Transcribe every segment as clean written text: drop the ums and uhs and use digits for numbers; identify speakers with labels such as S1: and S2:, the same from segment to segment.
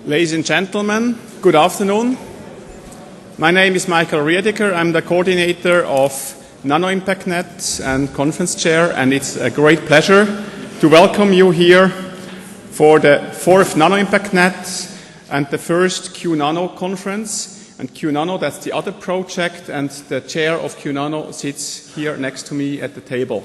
S1: Ladies and gentlemen, good afternoon. My name is Michael Reidiker. I'm the coordinator of NanoImpactNet and conference chair, and it's a great pleasure to welcome you here for the 4th NanoImpactNet and the first QNano conference. And QNano, that's the other project, and the chair of QNano sits here next to me at the table.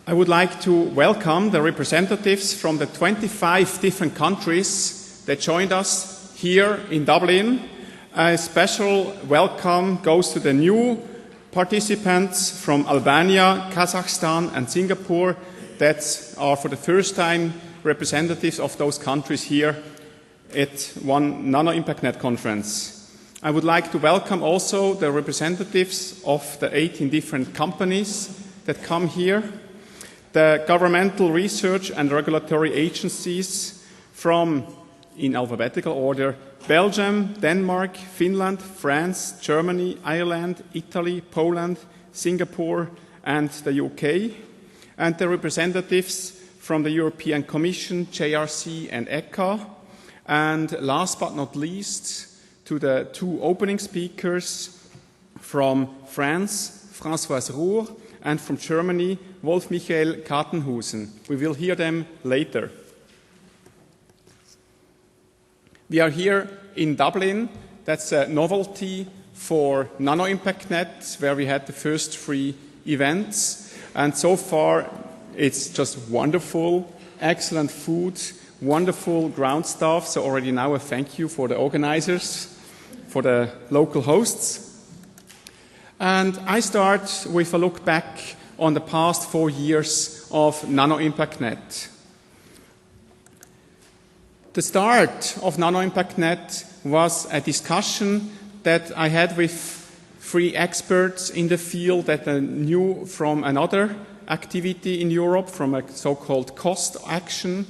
S1: I would like to welcome the representatives from the 25 different countries that joined us here in Dublin. A special welcome goes to the new participants from Albania, Kazakhstan and Singapore that are for the first time representatives of those countries here at one NanoImpactNet conference. I would like to welcome also the representatives of the 18 different companies that come here, the governmental research and regulatory agencies from, in alphabetical order, Belgium, Denmark, Finland, France, Germany, Ireland, Italy, Poland, Singapore and the UK, and the representatives from the European Commission, JRC and ECHA, and last but not least, to the two opening speakers from France, Françoise Roux, and from Germany, Wolf-Michael Kartenhusen. We will hear them later. We are here in Dublin. That's a novelty for NanoImpactNet, where we had the first 3 events. And so far, it's just wonderful, excellent food, wonderful ground staff. So already now a thank you for the organizers, for the local hosts. And I start with a look back on the past 4 years of NanoImpactNet. The start of NanoImpactNet was a discussion that I had with 3 experts in the field that knew from another activity in Europe, from a so-called cost action,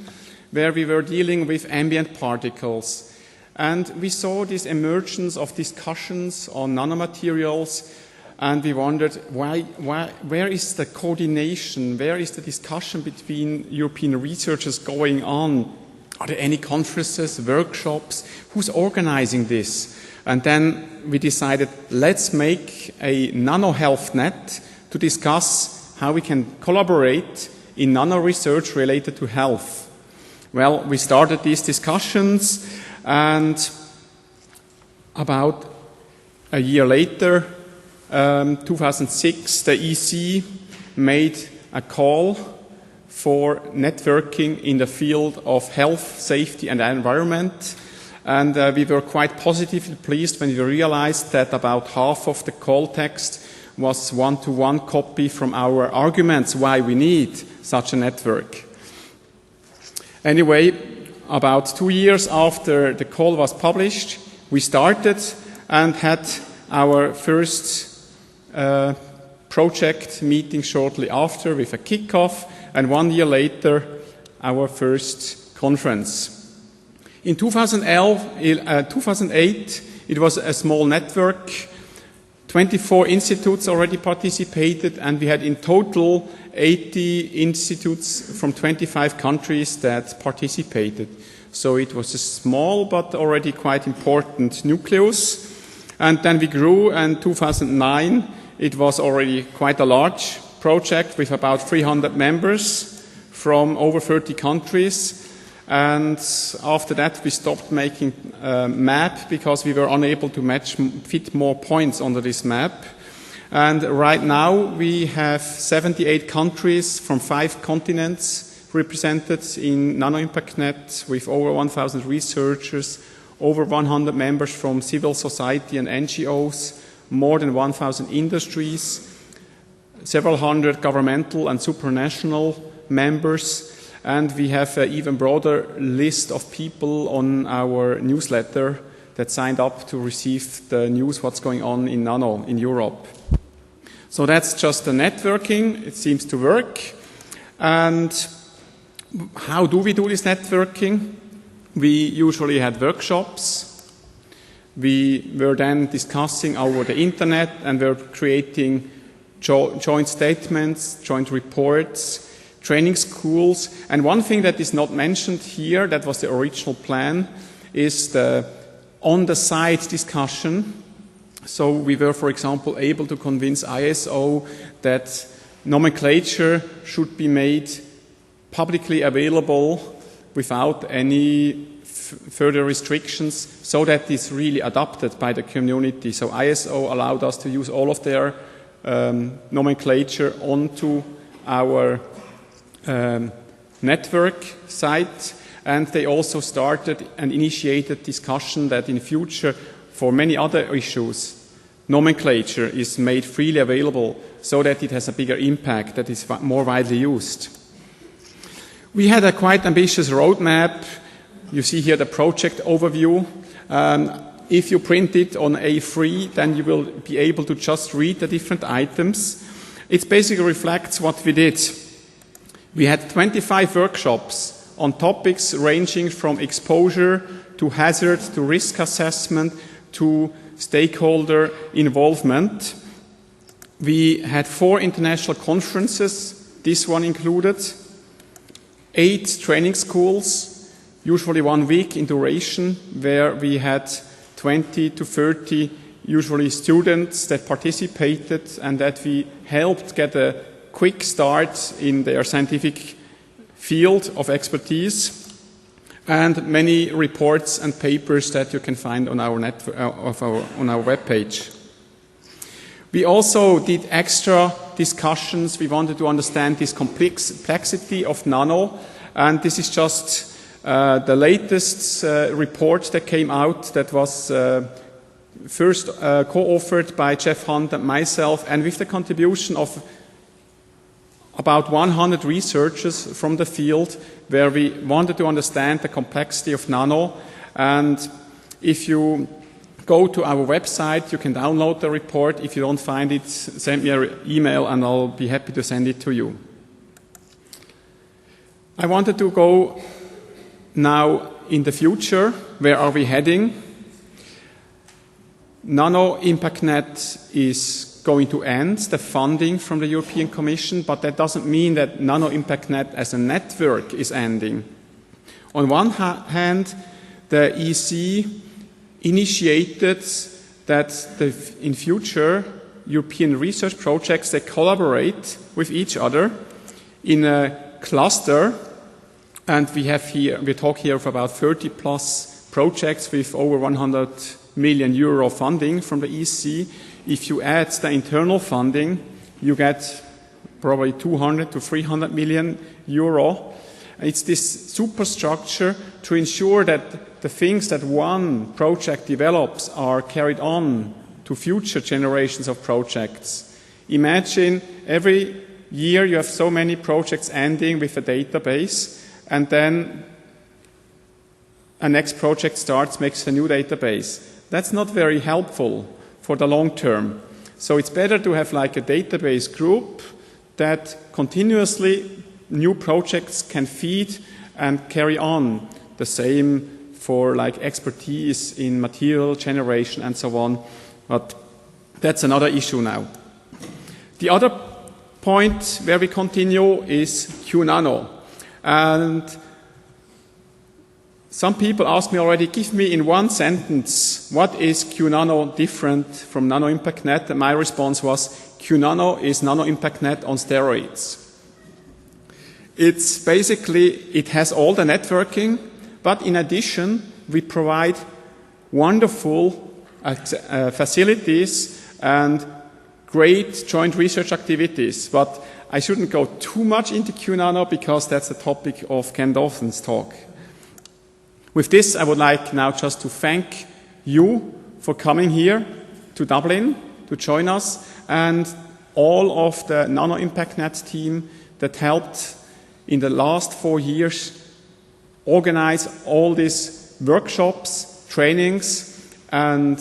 S1: where we were dealing with ambient particles. And we saw this emergence of discussions on nanomaterials. And we wondered, where is the coordination, where is the discussion between European researchers going on? Are there any conferences, workshops? Who's organizing this? And then we decided, let's make a nano health net to discuss how we can collaborate in nano research related to health. Well, we started these discussions, and about a year later, 2006, the EC made a call for networking in the field of health, safety and environment. And we were quite positively pleased when we realized that about half of the call text was one-to-one copy from our arguments why we need such a network. Anyway, about 2 years after the call was published, we started and had our first project meeting shortly after with a kickoff, and 1 year later, our first conference. In 2008, it was a small network. 24 institutes already participated, and we had in total 80 institutes from 25 countries that participated. So it was a small but already quite important nucleus. And then we grew, and in 2009, it was already quite a large project with about 300 members from over 30 countries. And after that, we stopped making a map because we were unable to fit more points onto this map. And right now, we have 78 countries from 5 continents represented in NanoImpactNet with over 1,000 researchers, over 100 members from civil society and NGOs, more than 1,000 industries, several hundred governmental and supranational members, and we have an even broader list of people on our newsletter that signed up to receive the news what's going on in Nano in Europe. So that's just the networking. It seems to work. And how do we do this networking? We usually had workshops. We were then discussing over the internet and were creating joint statements, joint reports, training schools. And one thing that is not mentioned here, that was the original plan, is the on-the-side discussion. So we were, for example, able to convince ISO that nomenclature should be made publicly available without any further restrictions, so that it's really adopted by the community. So ISO allowed us to use all of their nomenclature onto our network site, and they also started and initiated discussion that in future, for many other issues, nomenclature is made freely available so that it has a bigger impact, that is more widely used. We had a quite ambitious roadmap. You see here the project overview. If you print it on A3, then you will be able to just read the different items. It basically reflects what we did. We had 25 workshops on topics ranging from exposure to hazard to risk assessment to stakeholder involvement. We had 4 international conferences, this one included, 8 training schools, usually 1 week in duration, where we had 20 to 30 usually students that participated and that we helped get a quick start in their scientific field of expertise, and many reports and papers that you can find on our on our webpage. We also did extra discussions. We wanted to understand this complexity of nano, and this is just the latest report that came out that was first co-authored by Jeff Hunt and myself, and with the contribution of about 100 researchers from the field, where we wanted to understand the complexity of nano. And if you go to our website, you can download the report. If you don't find it, send me an email and I'll be happy to send it to you. I wanted to go now in the future. Where are we heading? NanoImpactNet is going to end the funding from the European Commission, but that doesn't mean that NanoImpactNet as a network is ending. On one hand, the EC initiated that in future European research projects, they collaborate with each other in a cluster, and we talk here of about 30 plus projects with over 100 million euro funding from the EC. If you add the internal funding, you get probably 200 to 300 million euro. It's this superstructure to ensure that the things that one project develops are carried on to future generations of projects. Imagine every year you have so many projects ending with a database, and then a next project starts, makes a new database. That's not very helpful for the long term. So it's better to have like a database group that continuously new projects can feed and carry on. The same for like expertise in material generation and so on. But that's another issue now. The other point where we continue is QNano. And some people ask me already, give me in one sentence, what is QNano different from NanoImpactNet? And my response was, QNano is NanoImpactNet on steroids. It's basically, it has all the networking, but in addition, we provide wonderful facilities and great joint research activities. But I shouldn't go too much into QNano because that's the topic of Ken Dawson's talk. With this, I would like now just to thank you for coming here to Dublin to join us, and all of the NanoImpactNet team that helped in the last 4 years organize all these workshops, trainings, and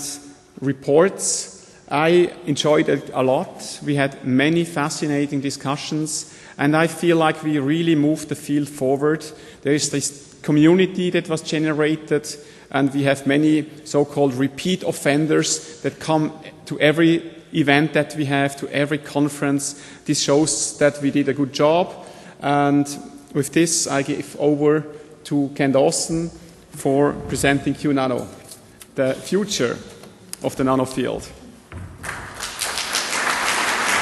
S1: reports. I enjoyed it a lot. We had many fascinating discussions, and I feel like we really moved the field forward. There is this community that was generated, and we have many so-called repeat offenders that come to every event that we have, to every conference. This shows that we did a good job, And with this, I give over to Ken Dawson for presenting QNano, the future of the nano field.